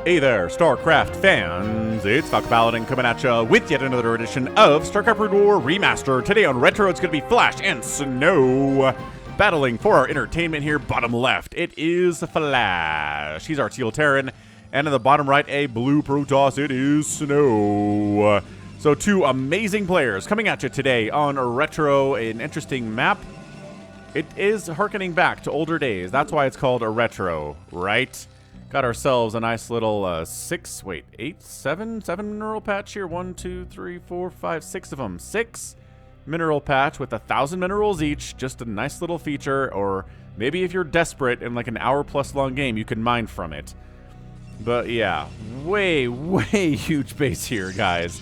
Hey there, StarCraft fans! It's Falcon Paladin coming at ya with yet another edition of StarCraft Brood War Remastered. Today on Retro, it's going to be Flash and Snow battling for our entertainment here. Bottom left, it is Flash. He's our Teal Terran. And in the bottom right, a blue Protoss, it is Snow. So two amazing players coming at you today on Retro, an interesting map. It is harkening back to older days. That's why it's called a Retro, right? Got ourselves a nice little seven mineral patch here. 1, 2, 3, 4, 5, 6 of them. 6 mineral patch with 1,000 minerals each. Just a nice little feature. Or maybe if you're desperate in like an hour-plus long game, you can mine from it. But yeah, way huge base here, guys.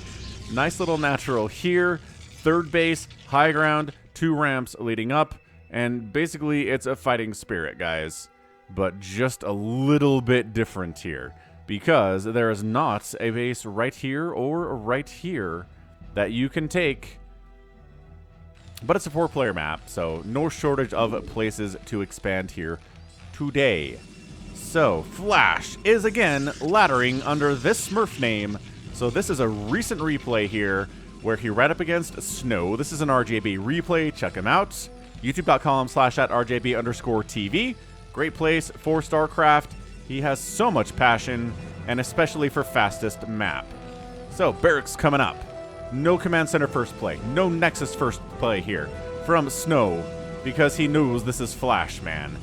Nice little natural here. Third base, high ground, 2 ramps leading up. And basically, it's a fighting spirit, guys. But just a little bit different here, because there is not a base right here or right here that you can take. But it's a 4-player map, so no shortage of places to expand here today. So Flash is again laddering under this Smurf name. So this is a recent replay here where he ran up against Snow. This is an RJB replay. Check him out. youtube.com/@RJB_TV. Great place for StarCraft. He has so much passion, and especially for fastest map. So, Barracks coming up. No Command Center first play. No Nexus first play here from Snow, because he knows this is Flash, man.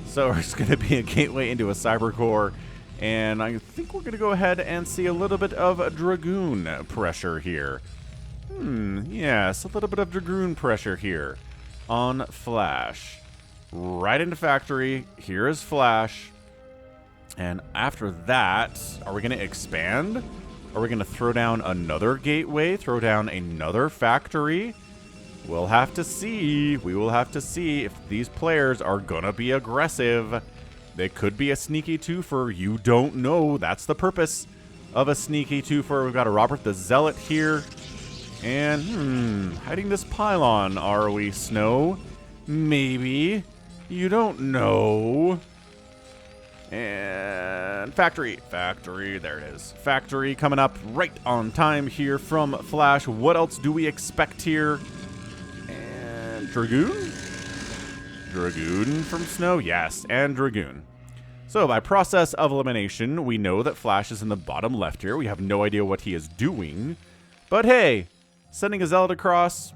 So, it's going to be a gateway into a Cyber Core, and I think we're going to go ahead and see a little bit of Dragoon pressure here. Yes, a little bit of Dragoon pressure here on Flash. Right into factory. Here is Flash. And after that, are we going to expand? Are we going to throw down another gateway? Throw down another factory? We'll have to see. We will have to see if these players are going to be aggressive. They could be a sneaky twofer. You don't know. That's the purpose of a sneaky twofer. We've got a Robert the Zealot here. And, hiding this pylon, are we, Snow? Maybe. You don't know. And factory, there it is. Factory coming up right on time here from Flash. What else do we expect here? And Dragoon? Dragoon from Snow? Yes, and Dragoon. So by process of elimination, we know that Flash is in the bottom left here. We have no idea what he is doing. But hey, sending a Zealot across,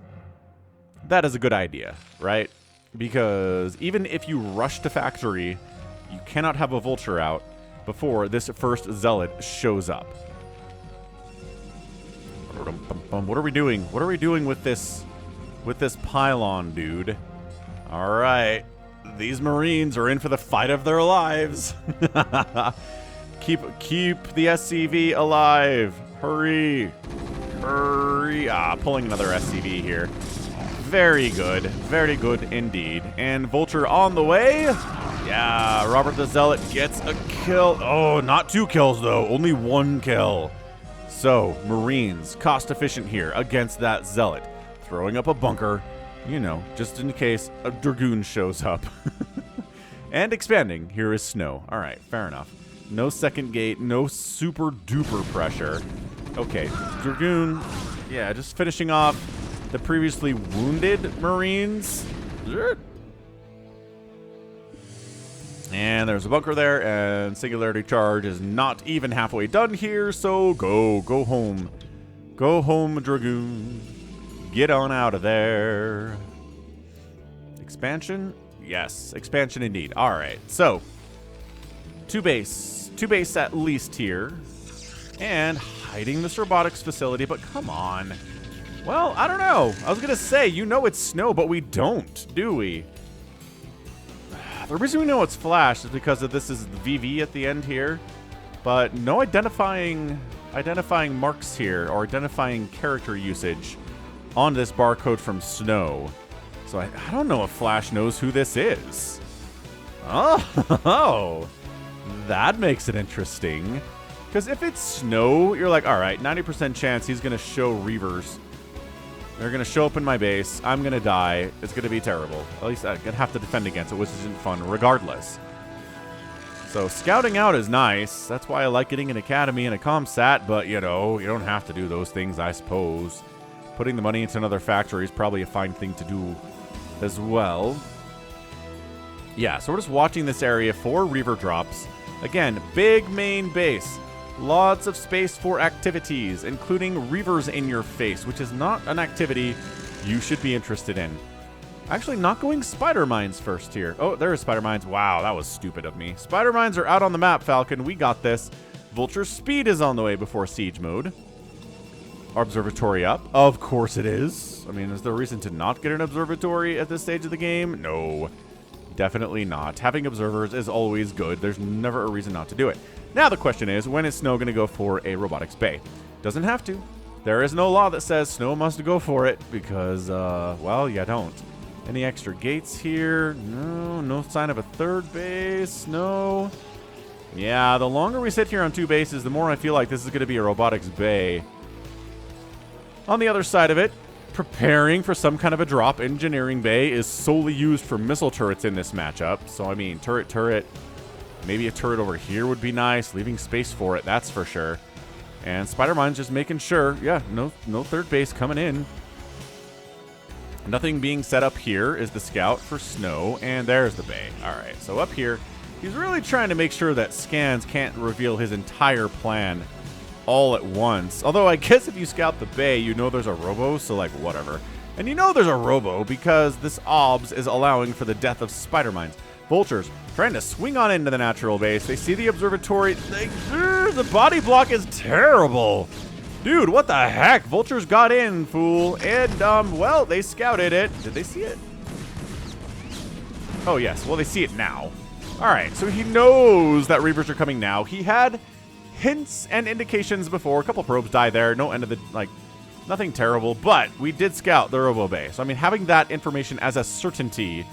that is a good idea, right? Because even if you rush to factory, you cannot have a Vulture out before this first Zealot shows up. What are we doing? What are we doing with this pylon, dude? All right. These Marines are in for the fight of their lives. Keep the SCV alive. Hurry. Hurry. Pulling another SCV here. Very good indeed. And Vulture on the way. Yeah, Robert the Zealot gets a kill. Oh, not 2 kills though, only 1 kill. So, Marines, cost efficient here against that Zealot. Throwing up a bunker, you know, just in case a Dragoon shows up. And expanding, here is Snow. All right, fair enough. No second gate, no super duper pressure. Okay, Dragoon, yeah, just finishing off the previously wounded Marines. And there's a bunker there, and Singularity Charge is not even halfway done here, so go home. Go home, Dragoon. Get on out of there. Expansion? Yes, expansion indeed. All right, so 2 base at least here. And hiding this robotics facility, but come on. Well, I don't know. I was going to say, you know it's Snow, but we don't, do we? The reason we know it's Flash is because of this is the VV at the end here. But no identifying marks here, or identifying character usage on this barcode from Snow. So I don't know if Flash knows who this is. Oh, that makes it interesting. Because if it's Snow, you're like, all right, 90% chance he's going to show Reavers. They're going to show up in my base. I'm going to die. It's going to be terrible. At least I'm going to have to defend against it, which isn't fun regardless. So scouting out is nice. That's why I like getting an academy and a ComSat, but, you know, you don't have to do those things, I suppose. Putting the money into another factory is probably a fine thing to do as well. Yeah, so we're just watching this area for Reaver drops. Again, big main base. Lots of space for activities, including Reavers in your face, which is not an activity you should be interested in. Actually, not going spider mines first here. Oh, there are spider mines. Wow, that was stupid of me. Spider mines are out on the map, Falcon. We got this. Vulture speed is on the way before siege mode. Observatory up. Of course it is. I mean, is there a reason to not get an observatory at this stage of the game? No, definitely not. Having observers is always good. There's never a reason not to do it. Now the question is, when is Snow going to go for a robotics bay? Doesn't have to. There is no law that says Snow must go for it because, well, you don't. Any extra gates here? No. No sign of a third base? No. Yeah, the longer we sit here on 2 bases, the more I feel like this is going to be a robotics bay. On the other side of it, preparing for some kind of a drop, engineering bay is solely used for missile turrets in this matchup. So, I mean, turret. Maybe a turret over here would be nice. Leaving space for it, that's for sure. And Spider Mine's just making sure, yeah, no third base coming in. Nothing being set up here is the scout for Snow, and there's the bay. All right, so up here, he's really trying to make sure that scans can't reveal his entire plan all at once. Although I guess if you scout the bay, you know there's a robo, so like whatever. And you know there's a robo because this OBS is allowing for the death of spider mines. Vultures trying to swing on into the natural base. They see the observatory. The body block is terrible. Dude, what the heck? Vultures got in, fool. And, well, they scouted it. Did they see it? Oh, yes. Well, they see it now. All right, so he knows that Reavers are coming now. He had hints and indications before. A couple probes died there. No end of the, like, nothing terrible. But we did scout the Robo Bay. So, I mean, having that information as a certainty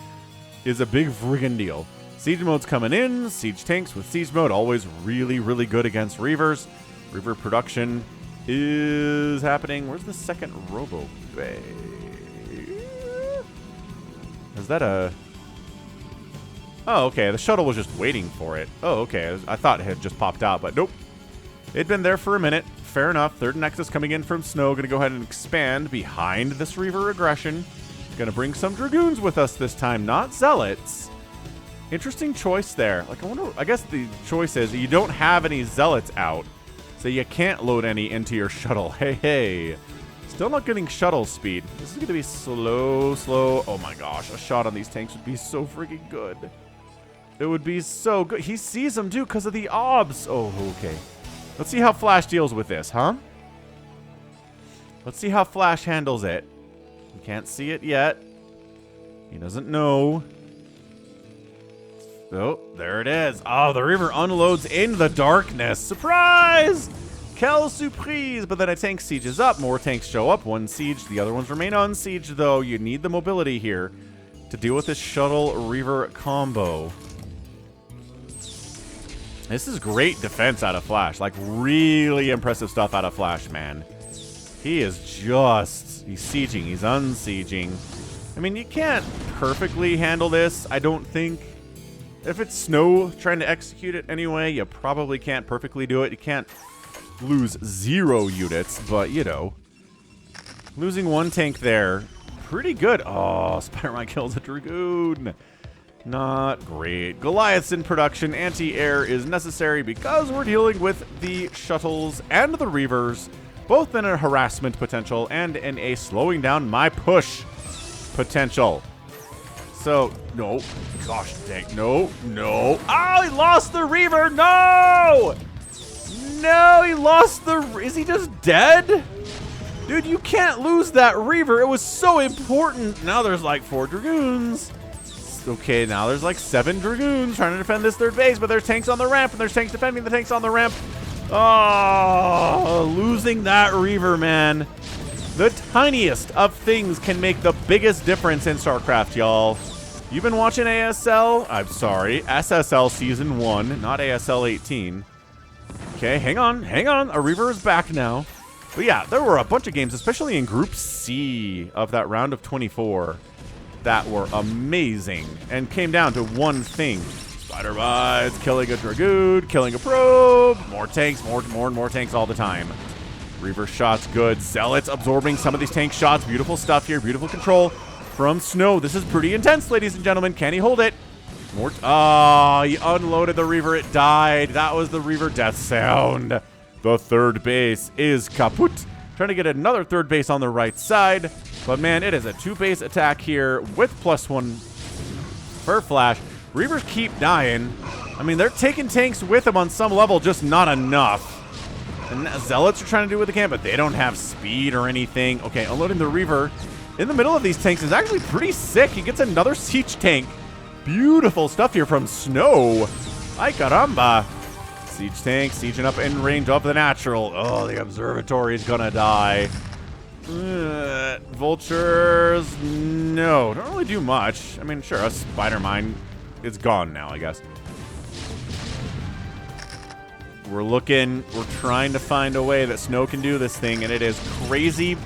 is a big friggin' deal. Siege mode's coming in. Siege tanks with siege mode. Always really, really good against Reavers. Reaver production is happening. Where's the second Robo Bay? Is that a... Oh, okay. The shuttle was just waiting for it. Oh, okay. I thought it had just popped out, but nope. It'd been there for a minute. Fair enough. Third Nexus coming in from Snow. Going to go ahead and expand behind this Reaver aggression. Going to bring some Dragoons with us this time, not Zealots. Interesting choice there. Like, I wonder... I guess the choice is you don't have any Zealots out, so you can't load any into your shuttle. Hey. Still not getting shuttle speed. This is going to be slow. Oh my gosh. A shot on these tanks would be so freaking good. It would be so good. He sees them too because of the OBS. Oh, okay. Let's see how Flash deals with this, huh? Let's see how Flash handles it. You can't see it yet. He doesn't know. Oh, there it is. Oh, the Reaver unloads in the darkness. Surprise! Quelle surprise! But then a tank sieges up. More tanks show up. One siege. The other ones remain unsieged, though. You need the mobility here to deal with this shuttle Reaver combo. This is great defense out of Flash. Like, really impressive stuff out of Flash, man. He is just... He's sieging. He's unsieging. I mean, you can't perfectly handle this, I don't think. If it's Snow trying to execute it anyway, you probably can't perfectly do it. You can't lose 0 units, but, you know. Losing 1 tank there, pretty good. Oh, Spider-Man kills a Dragoon. Not great. Goliath's in production. Anti-air is necessary because we're dealing with the shuttles and the Reavers, both in a harassment potential and in a slowing down my push potential. So, no. Gosh dang. No. Oh, he lost the Reaver. No! No, he lost the... Is he just dead? Dude, you can't lose that Reaver. It was so important. Now there's like 4 Dragoons. Okay, now there's like 7 Dragoons trying to defend this third base, but there's tanks on the ramp, and there's tanks defending the tanks on the ramp. Oh, losing that Reaver, man. The tiniest of things can make the biggest difference in StarCraft, y'all. You've been watching ASL? I'm sorry, SSL Season 1, not ASL 18. Okay, hang on. A Reaver is back now. But yeah, there were a bunch of games, especially in Group C of that round of 24, that were amazing and came down to one thing. Spider Bites, killing a Dragoon, killing a Probe. More tanks, more and more tanks all the time. Reaver shots good. Zealots absorbing some of these tank shots. Beautiful stuff here. Beautiful control from Snow. This is pretty intense, ladies and gentlemen. Can he hold it? More. Oh, he unloaded the Reaver. It died. That was the Reaver death sound. The third base is kaput. Trying to get another third base on the right side. But, man, it is a 2-base attack here with +1 for Flash. Reavers keep dying. I mean, they're taking tanks with them on some level, just not enough. And Zealots are trying to do what they can, but they don't have speed or anything. Okay, unloading the Reaver in the middle of these tanks is actually pretty sick. He gets another siege tank. Beautiful stuff here from Snow. Ay caramba. Siege tank, sieging up in range of the natural. Oh, the observatory is gonna die. Vultures, no. Don't really do much. I mean, sure, a spider mine is gone now, I guess. We're looking, we're trying to find a way that Snow can do this thing, and it is crazy,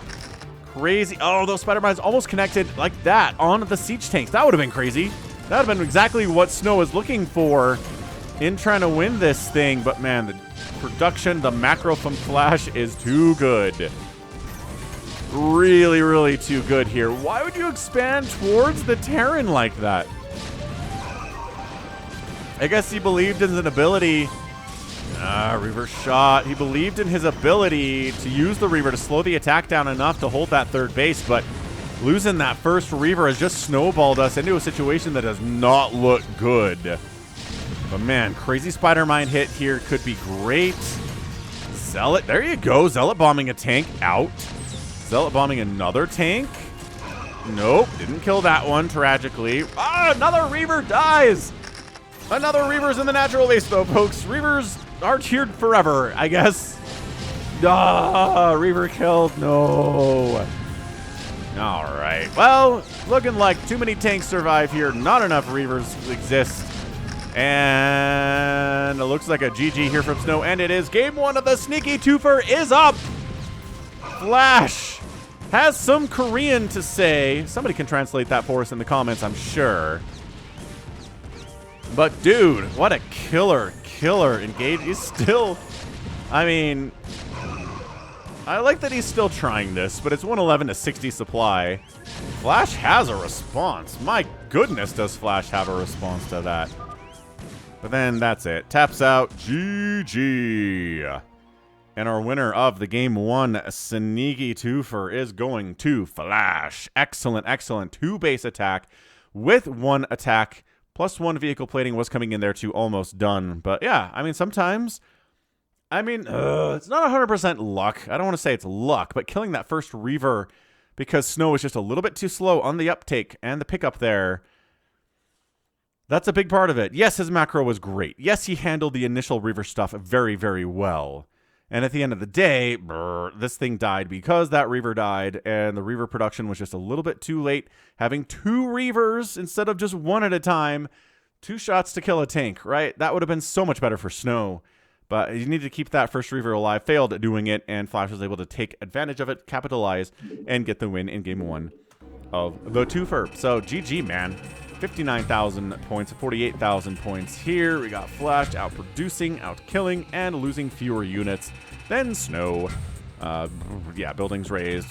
crazy. Oh, those spider mines almost connected like that on the siege tanks. That would have been crazy. That would have been exactly what Snow was looking for in trying to win this thing. But man, the production, the macro from Flash is too good. Really, really too good here. Why would you expand towards the Terran like that? I guess he believed in his ability. Reaver shot. He believed in his ability to use the Reaver to slow the attack down enough to hold that third base, but losing that first Reaver has just snowballed us into a situation that does not look good. But man, crazy spider mine hit here could be great. Zealot, there you go. Zealot bombing a tank out. Zealot bombing another tank. Nope, didn't kill that one, tragically. Ah, another Reaver dies. Another Reaver's in the natural base, though, folks. Reavers are cheered forever, I guess. Ah, Reaver killed. No. All right. Well, looking like too many tanks survive here. Not enough Reavers exist. And it looks like a GG here from Snow. And it is game one of the sneaky twofer is up. Flash has some Korean to say. Somebody can translate that for us in the comments, I'm sure. But dude, what a killer engage. He's still, I mean, I like that he's still trying this, but it's 111 to 60 supply. Flash has a response. My goodness, does Flash have a response to that. But then that's it. Taps out. GG. And our winner of the game one sneaky twofer is going to Flash. Excellent, excellent 2-base attack with 1 attack. +1 vehicle plating was coming in there too, almost done. But yeah, I mean, sometimes, I mean, it's not 100% luck. I don't want to say it's luck, but killing that first Reaver because Snow was just a little bit too slow on the uptake and the pickup there, that's a big part of it. Yes, his macro was great. Yes, he handled the initial Reaver stuff very, very well. And at the end of the day, this thing died because that Reaver died, and the Reaver production was just a little bit too late. Having 2 Reavers instead of just 1 at a time, 2 shots to kill a tank, right? That would have been so much better for Snow. But you need to keep that first Reaver alive. Failed at doing it, and Flash was able to take advantage of it, capitalize, and get the win in game 1 of the twofer. So GG, man. 59,000 points, 48,000 points here. We got Flash outproducing, outkilling, and losing fewer units than Snow. Yeah, buildings raised,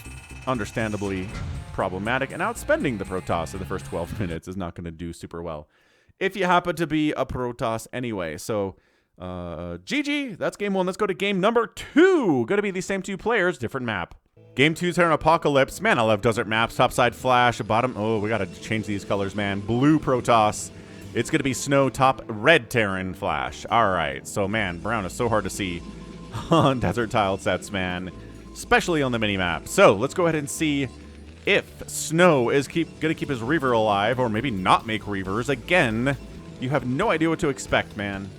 understandably problematic, and outspending the Protoss in the first 12 minutes is not going to do super well if you happen to be a Protoss anyway. So GG, that's game 1. Let's go to game number 2. Going to be the same 2 players, different map. Game 2's Terran Apocalypse. Man, I love desert maps. Topside Flash, bottom. Oh, we got to change these colors, man. Blue Protoss. It's going to be Snow, top red Terran Flash. All right. So, man, brown is so hard to see on desert tile sets, man, especially on the mini-map. So, let's go ahead and see if Snow is going to keep his Reaver alive or maybe not make Reavers. Again, you have no idea what to expect, man,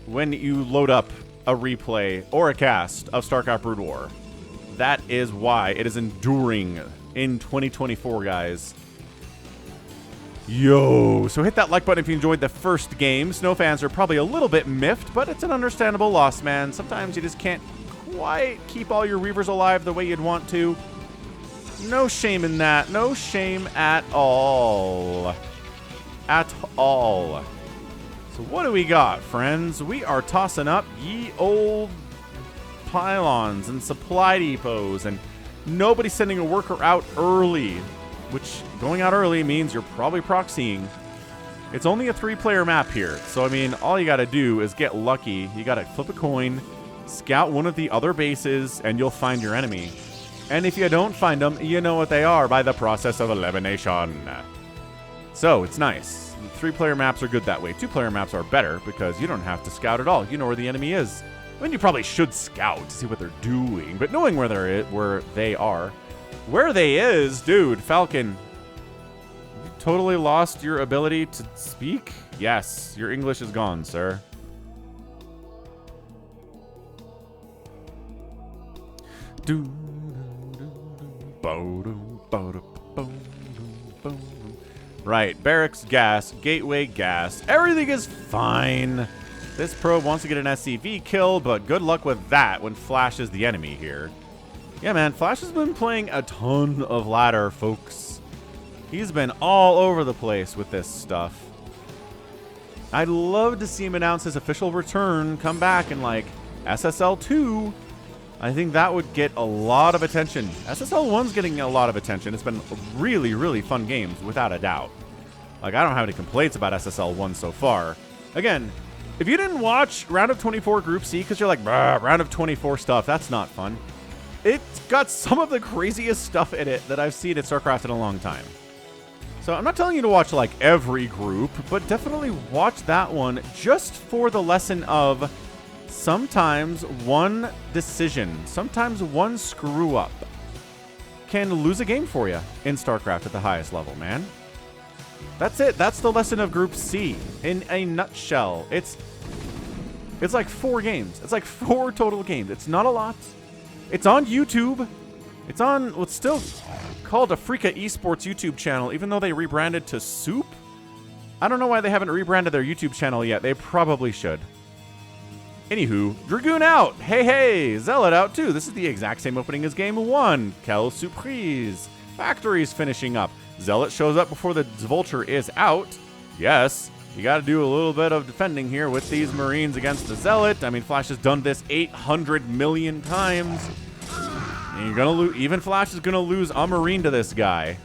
when you load up a replay or a cast of StarCraft Brood War. That is why it is enduring in 2024, guys. Yo, so hit that like button if you enjoyed the first game. Snow fans are probably a little bit miffed, but it's an understandable loss, man. Sometimes you just can't quite keep all your Reavers alive the way you'd want to. No shame in that. No shame at all. At all. So what do we got, friends? We are tossing up ye old pylons and supply depots, and nobody's sending a worker out early, which going out early means you're probably proxying. It's only a 3-player map here, so I mean, all you gotta do is get lucky. You gotta flip a coin, scout one of the other bases, and you'll find your enemy. And if you don't find them, you know what they are by the process of elimination. So it's nice. 3-player maps are good that way. 2-player maps are better because you don't have to scout at all. You know where the enemy is. I mean, you probably should scout to see what they're doing, but knowing where they are, where they is, dude, Falcon, you totally lost your ability to speak? Yes, your English is gone, sir. Right, barracks, gas, gateway, gas. Everything is fine. This probe wants to get an SCV kill, but good luck with that when Flash is the enemy here. Yeah, man, Flash has been playing a ton of ladder, folks. He's been all over the place with this stuff. I'd love to see him announce his official return, come back in, like, SSL 2. I think that would get a lot of attention. SSL 1's getting a lot of attention. It's been really, really fun games, without a doubt. Like, I don't have any complaints about SSL 1 so far. Again, if you didn't watch Round of 24 Group C because you're like, Round of 24 stuff, that's not fun. It's got some of the craziest stuff in it that I've seen at StarCraft in a long time. So I'm not telling you to watch, like, every group, but definitely watch that one just for the lesson of sometimes one decision, sometimes one screw-up can lose a game for you in StarCraft at the highest level, man. That's it. That's the lesson of Group C in a nutshell. It's like 4 games. It's like 4 total games. It's not a lot. It's on YouTube. It's on what's still called a Freaka Esports YouTube channel, even though they rebranded to Soup. I don't know why they haven't rebranded their YouTube channel yet. They probably should. Anywho, Dragoon out. Hey, hey. Zealot out too. This is the exact same opening as Game 1. Quelle surprise. Factory's finishing up. Zealot shows up before the Vulture is out. Yes, you got to do a little bit of defending here with these Marines against the Zealot. I mean, Flash has done this 800 million times. And you're gonna lose. Even Flash is gonna lose a Marine to this guy.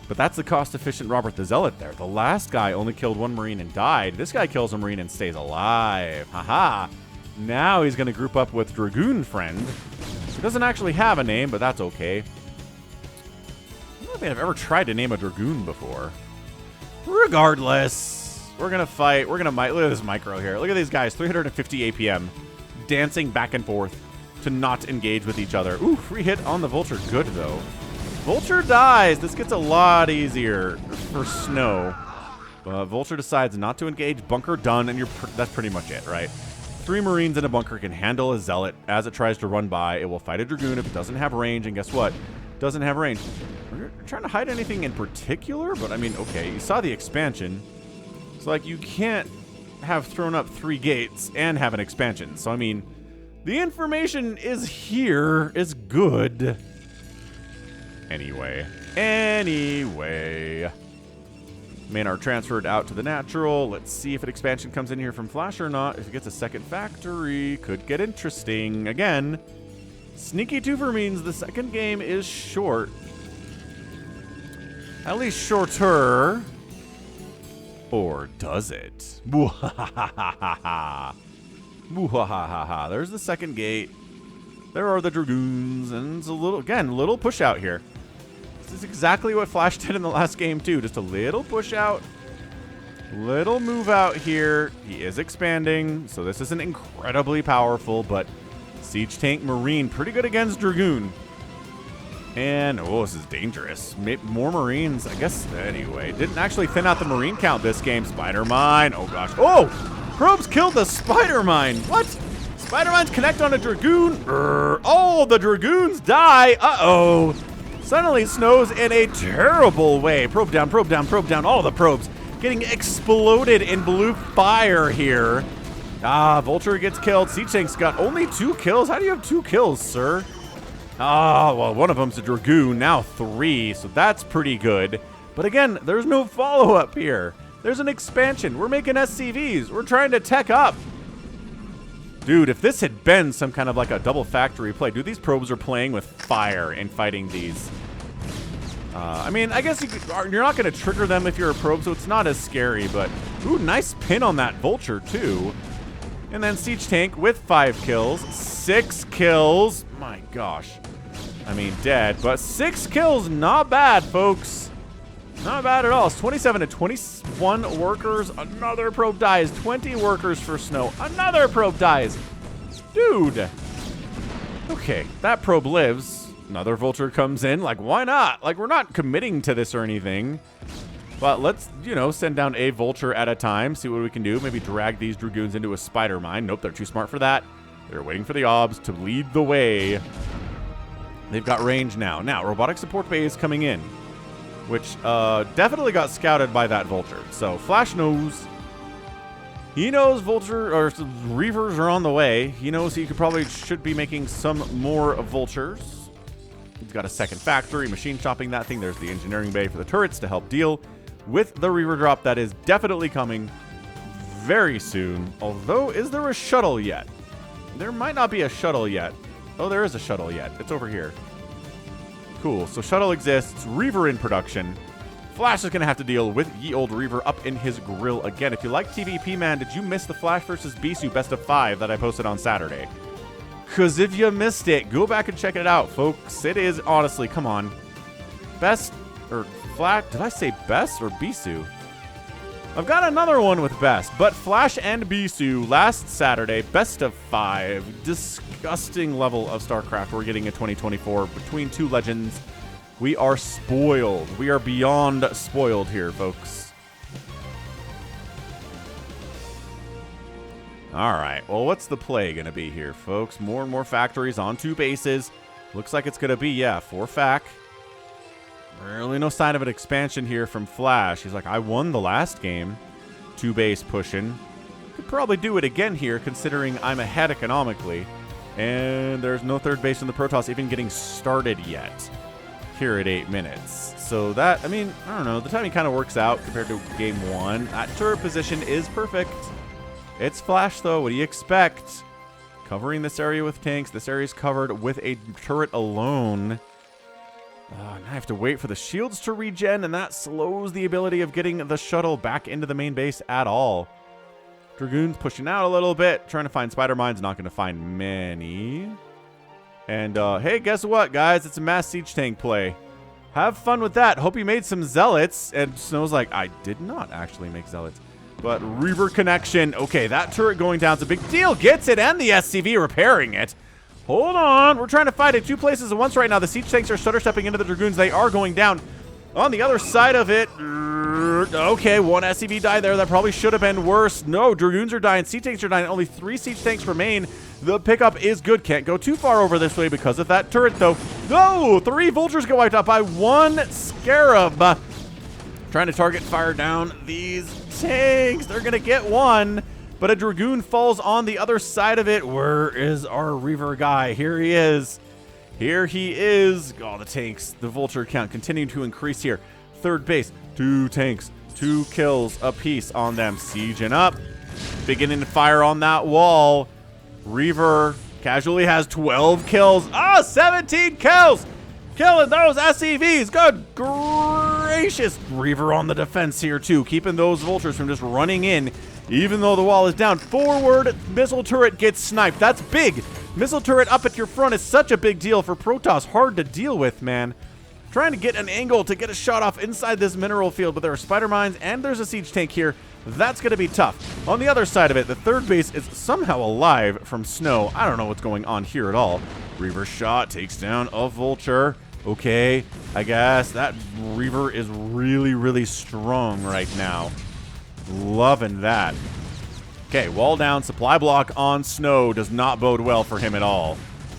But that's the cost-efficient Robert the Zealot there. The last guy only killed 1 Marine and died. This guy kills a Marine and stays alive. Haha. Now he's gonna group up with Dragoon Friend. He doesn't actually have a name, but that's okay. I don't think I've ever tried to name a Dragoon before. Regardless, we're gonna fight. We're gonna look at this micro here. Look at these guys, 350 APM, dancing back and forth to not engage with each other. Ooh, free hit on the Vulture. Good though. Vulture dies. This gets a lot easier for Snow. Vulture decides not to engage. Bunker done, and that's pretty much it, right? 3 Marines in a bunker can handle a Zealot as it tries to run by. It will fight a Dragoon if it doesn't have range, and guess what? Doesn't have range. We're trying to hide anything in particular, but I mean, okay, you saw the expansion. So, like, you can't have thrown up 3 gates and have an expansion. So, I mean, the information is here, is good. Anyway. Maynard transferred out to the natural. Let's see if an expansion comes in here from Flash or not. If it gets a second factory, could get interesting. Again, sneaky twofer means the second game is short. At least shorter. Or does it? Boo-ha-ha-ha-ha. There's the second gate. There are the Dragoons, and it's a little push out here. This is exactly what Flash did in the last game too. Just a little push out, little move out here. He is expanding, so this isn't incredibly powerful, but Siege Tank Marine, pretty good against Dragoon. And, oh, this is dangerous. More Marines, I guess, anyway. Didn't actually thin out the Marine count this game. Spider Mine, oh gosh. Oh, probes killed the Spider Mine. What? Spider Mines connect on a Dragoon. Oh, the Dragoons die. Uh-oh. Suddenly Snow's in a terrible way. Probe down, probe down, probe down. All the probes getting exploded in blue fire here. Ah, Vulture gets killed. Siege Tank's got only 2 kills. How do you have 2 kills, sir? Ah, well, one of them's a Dragoon. Now 3, so that's pretty good. But again, there's no follow-up here. There's an expansion. We're making SCVs. We're trying to tech up. Dude, if this had been some kind of like a double factory play, dude, these probes are playing with fire and fighting these. I mean, I guess you're not going to trigger them if you're a probe, so it's not as scary, but... Ooh, nice pin on that vulture, too. And then Siege Tank with 5 kills. 6 kills. My gosh. I mean, dead, but 6 kills, not bad, folks. Not bad at all. It's 27 to 21 workers. Another probe dies. 20 workers for Snow. Another probe dies. Dude. Okay, that probe lives. Another vulture comes in. Like, why not? Like, we're not committing to this or anything. But let's, you know, send down a vulture at a time. See what we can do. Maybe drag these dragoons into a spider mine. Nope, they're too smart for that. They're waiting for the obs to lead the way. They've got range now. Now, robotic support bay is coming in, which definitely got scouted by that vulture. So Flash knows. He knows vulture or reavers are on the way. He knows he should be making some more vultures. He's got a second factory, machine shopping that thing. There's the engineering bay for the turrets to help deal with the reaver drop that is definitely coming very soon. Although, is there a shuttle yet? There might not be a shuttle yet. Oh, there is a shuttle yet. It's over here. Cool. So shuttle exists. Reaver in production. Flash is going to have to deal with ye old Reaver up in his grill again. If you like TVP, man, did you miss the Flash versus Bisu best of 5 that I posted on Saturday? Because if you missed it, go back and check it out, folks. It is, honestly, come on. Best, or Flash, did I say best or Bisu? I've got another one with best, but Flash and Bisu last Saturday, best of 5. Disgusting level of StarCraft we're getting in 2024 between two legends. We are spoiled. We are beyond spoiled here, folks. All right, well, what's the play going to be here, folks? More and more factories on 2 bases. Looks like it's going to be, yeah, 4 fac. Really no sign of an expansion here from Flash. He's like, I won the last game. 2 base pushing. Could probably do it again here, considering I'm ahead economically. And there's no 3rd base in the Protoss even getting started yet here at 8 minutes. So that, I mean, I don't know. The timing kind of works out compared to game 1. That turret position is perfect. It's Flash, though. What do you expect? Covering this area with tanks. This area is covered with a turret alone. Now I have to wait for the shields to regen, and that slows the ability of getting the shuttle back into the main base at all. Dragoons pushing out a little bit, trying to find spider mines. Not going to find many. And, hey, guess what, guys? It's a mass siege tank play. Have fun with that. Hope you made some zealots. And Snow's like, I did not actually make zealots. But Reaver connection. Okay, that turret going down is a big deal. Gets it, and the SCV repairing it. Hold on. We're trying to fight at 2 places at once right now. The siege tanks are stutter stepping into the Dragoons. They are going down. On the other side of it, okay, 1 SCV died there. That probably should have been worse. No, Dragoons are dying. Siege tanks are dying. Only 3 siege tanks remain. The pickup is good. Can't go too far over this way because of that turret, though. No, 3 vultures get wiped out by 1 scarab. Trying to target fire down these tanks. They're going to get 1, but a Dragoon falls on the other side of it. Where is our Reaver guy? Here he is. Here he is. Oh, the tanks. The vulture count continuing to increase here. 3rd base. 2 tanks. 2 kills apiece on them. Sieging up. Beginning to fire on that wall. Reaver casually has 12 kills. Oh, 17 kills. Killing those SCVs. Good gracious. Reaver on the defense here, too. Keeping those vultures from just running in, even though the wall is down. Forward missile turret gets sniped. That's big. Missile turret up at your front is such a big deal for Protoss. Hard to deal with, man. Trying to get an angle to get a shot off inside this mineral field, but there are spider mines, and there's a siege tank here. That's going to be tough. On the other side of it, the 3rd base is somehow alive from Snow. I don't know what's going on here at all. Reaver shot takes down a vulture. Okay, I guess that Reaver is really, really strong right now. Loving that. Okay, wall down, supply block on Snow does not bode well for him at all.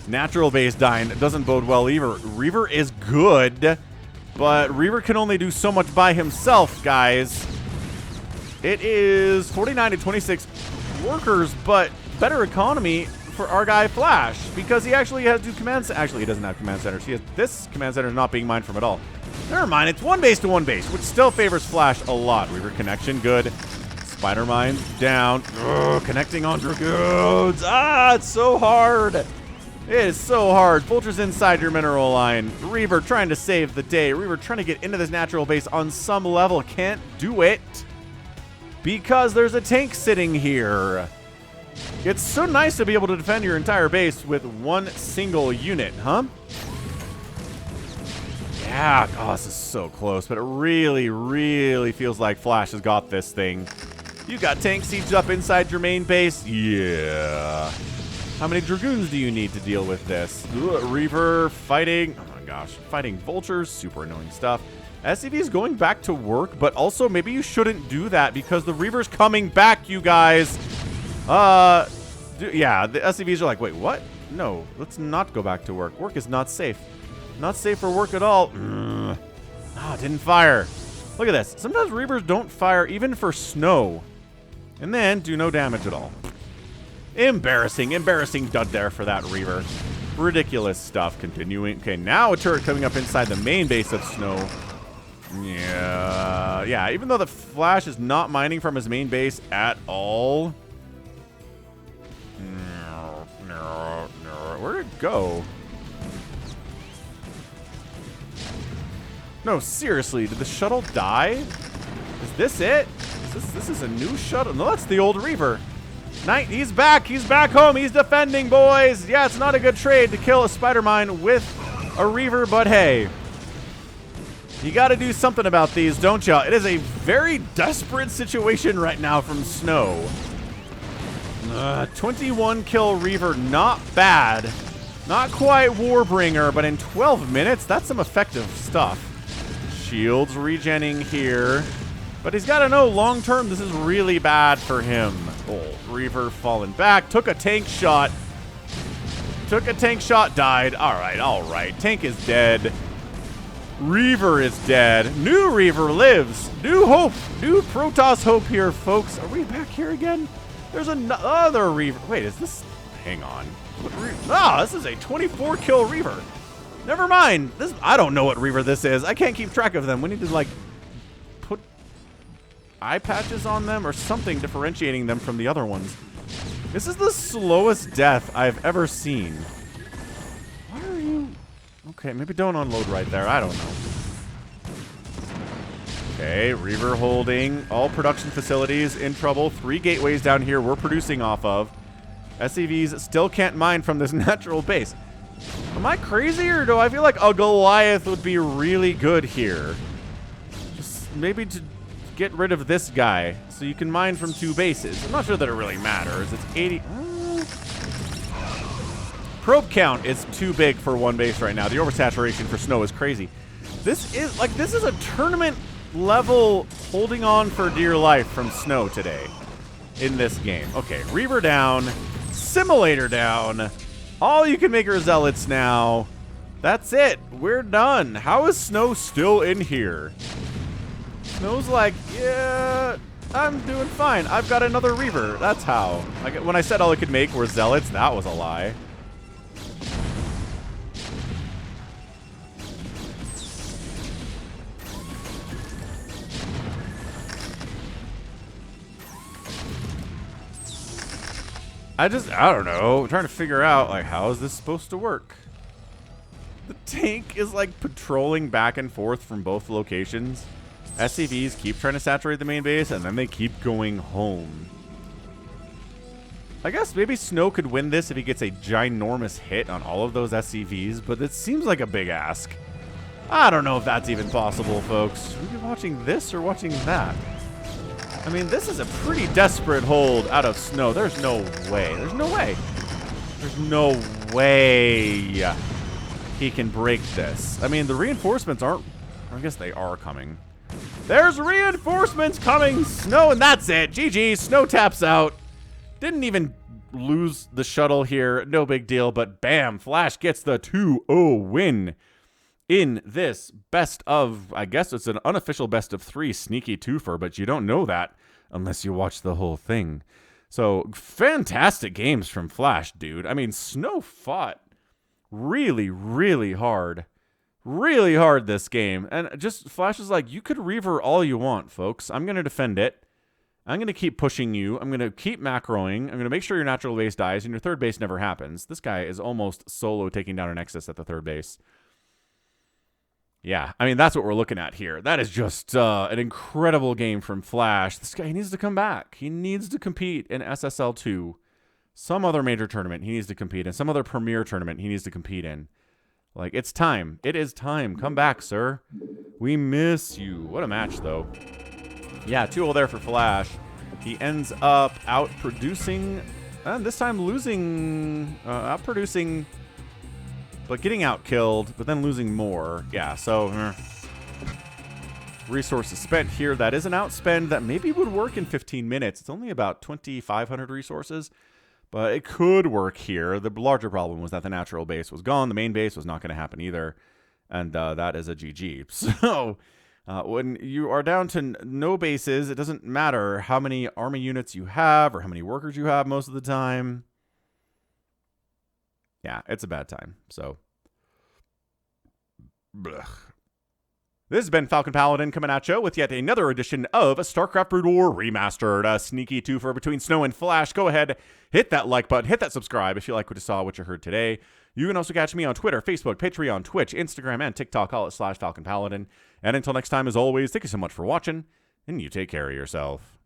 Natural base dying doesn't bode well either. Reaver is good, but Reaver can only do so much by himself, guys. It is 49 to 26 workers, but better economy for our guy Flash, because he actually has 2 command centers. Actually, he doesn't have command centers. He has this command center not being mined from at all. Never mind, it's one base to one base, which still favors Flash a lot. Reaver connection, good. Spider Mine down. Ugh, connecting on Dragoons. Ah, it's so hard. It is so hard. Vulture's inside your mineral line. Reaver trying to save the day. Reaver trying to get into this natural base on some level. Can't do it because there's a tank sitting here. It's so nice to be able to defend your entire base with one single unit, huh? Yeah, oh, this is so close, but it really, really feels like Flash has got this thing. You got tank sieged up inside your main base? Yeah. How many Dragoons do you need to deal with this? Ooh, Reaver fighting, oh my gosh, fighting Vultures, super annoying stuff. SCV is going back to work, but also maybe you shouldn't do that because the Reaver's coming back, you guys. Yeah, the SCVs are like, wait, what? No, let's not go back to work. Work is not safe. Not safe for work at all. Ah, didn't fire. Look at this. Sometimes Reavers don't fire even for snow. And then do no damage at all. Embarrassing. Embarrassing dud there for that Reaver. Ridiculous stuff. Continuing. Okay, now a turret coming up inside the main base of snow. Yeah. Yeah, even though the Flash is not mining from his main base at all. No. Where'd it go? No, seriously, did the shuttle die? Is this it? This is a new shuttle? No, that's the old Reaver. Knight, he's back. He's back home. He's defending, boys. Yeah, it's not a good trade to kill a Spider Mine with a Reaver, but hey. You got to do something about these, don't you? It is a very desperate situation right now from Snow. 21 kill Reaver, not bad. Not quite Warbringer, but in 12 minutes, that's some effective stuff. Shields regenning here. But he's got to know long term this is really bad for him. Oh, Reaver falling back. Took a tank shot. Died. All right. Tank is dead. Reaver is dead. New Reaver lives. New hope. New Protoss hope here, folks. Are we back here again? There's another Reaver. Wait, is this... Hang on. This is a 24 kill Reaver. Never mind. I don't know what Reaver this is. I can't keep track of them. We need to, like, put eye patches on them or something differentiating them from the other ones. This is the slowest death I've ever seen. Why are you... Okay, maybe don't unload right there. I don't know. Okay, Reaver holding. All production facilities in trouble. 3 gateways down here we're producing off of. SCVs still can't mine from this natural base. Am I crazy, or do I feel like a Goliath would be really good here? Just maybe to get rid of this guy so you can mine from 2 bases. I'm not sure that it really matters. It's 80... Probe count is too big for 1 base right now. The oversaturation for Snow is crazy. This is a tournament level holding on for dear life from Snow today in this game. Okay, Reaver down. Simulator down. All you can make are Zealots now. That's it. We're done. How is Snow still in here? Snow's like, yeah, I'm doing fine. I've got another Reaver. That's how. When I said all I could make were Zealots, that was a lie. I don't know. I'm trying to figure out, like, how is this supposed to work? The tank is, like, patrolling back and forth from both locations. SCVs keep trying to saturate the main base, and then they keep going home. I guess maybe Snow could win this if he gets a ginormous hit on all of those SCVs, but it seems like a big ask. I don't know if that's even possible, folks. Should we be watching this or watching that? I mean, this is a pretty desperate hold out of Snow. There's no way. There's no way. There's no way he can break this. I mean, the reinforcements aren't... I guess they are coming. There's reinforcements coming, Snow, and that's it. GG, Snow taps out. Didn't even lose the shuttle here. No big deal, but bam, Flash gets the 2-0 win in this best of, I guess it's an unofficial best of 3 sneaky twofer, but you don't know that unless you watch the whole thing. So fantastic games from Flash, dude. I mean, Snow fought really, really hard. really hard this game. And just Flash is like, you could Reaver all you want, folks. I'm going to defend it. I'm going to keep pushing you. I'm going to keep macroing. I'm going to make sure your natural base dies and your third base never happens. This guy is almost solo taking down an Nexus at the third base. Yeah, I mean, that's what we're looking at here. That is just an incredible game from Flash. This guy needs to come back. He needs to compete in SSL 2. Some other major tournament he needs to compete in. Some other premier tournament he needs to compete in. Like, it's time. It is time. Come back, sir. We miss you. What a match, though. Yeah, 2-0 there for Flash. He ends up outproducing, and this time losing, outproducing, but getting outkilled, but then losing more. Yeah, so resources spent here. That is an outspend that maybe would work in 15 minutes. It's only about 2,500 resources, but it could work here. The larger problem was that the natural base was gone. The main base was not going to happen either, and that is a GG. So when you are down to no bases, it doesn't matter how many army units you have or how many workers you have most of the time. Yeah, it's a bad time. So, blech. This has been Falcon Paladin coming at you with yet another edition of StarCraft Brood War Remastered. A sneaky twofer between Snow and Flash. Go ahead, hit that like button, hit that subscribe if you like what you saw, what you heard today. You can also catch me on Twitter, Facebook, Patreon, Twitch, Instagram, and TikTok, all at /Falcon Paladin. And until next time, as always, thank you so much for watching, and you take care of yourself.